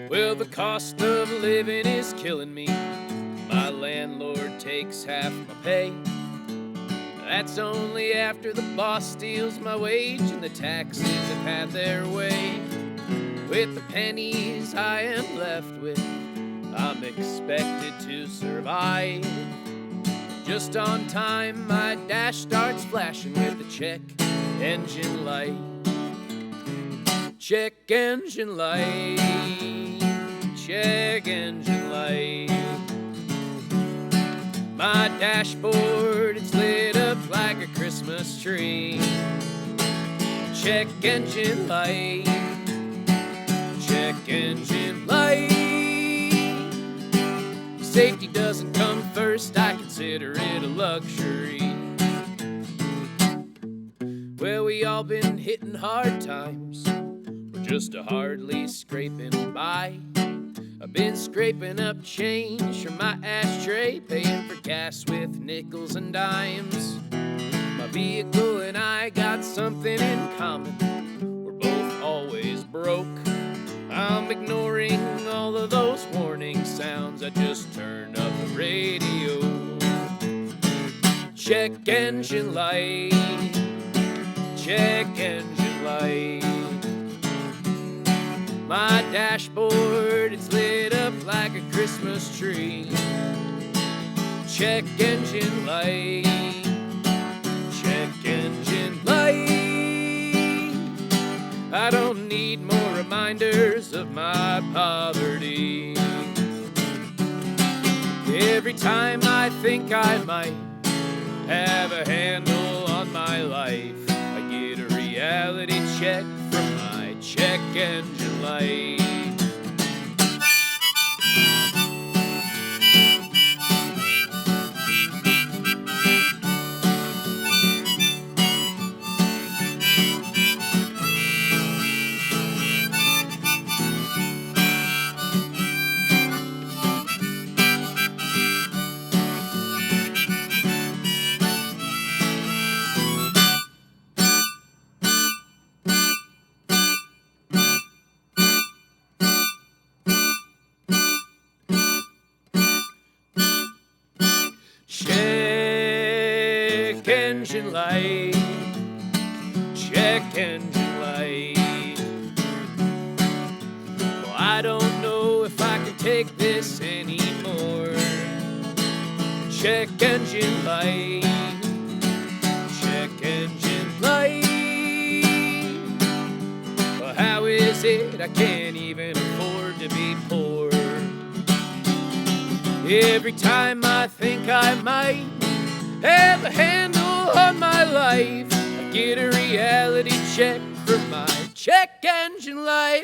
Well, the cost of living is killing me. My landlord takes half my pay. That's only after the boss steals my wage and the taxes have had their way. With the pennies I am left with, I'm expected to survive. Just on time, my dash starts flashing with the check engine light. Check engine light. Check engine light. My dashboard, it's lit up like a Christmas tree. Check engine light. Check engine light. Safety doesn't come first, I consider it a luxury. Well, we all been hitting hard times, we're just hardly scraping by. I've been scraping up change from my ashtray, paying for gas with nickels and dimes. My vehicle and I got something in common, we're both always broke. I'm ignoring all of those warning sounds, I just turn up the radio. Check engine light. Check engine light. My dashboard, it's lit up like a Christmas tree. Check engine light. Check engine light. I don't need more reminders of my poverty. Every time I think I might have a handle on my life, I get a reality check from my check engine light. Check engine light. Check engine light. Well, I don't know if I can take this anymore. Check engine light. Check engine light. Well, how is it I can't even afford to be poor? Every time I think I might have a handle on my life, I get a reality check from my check engine light.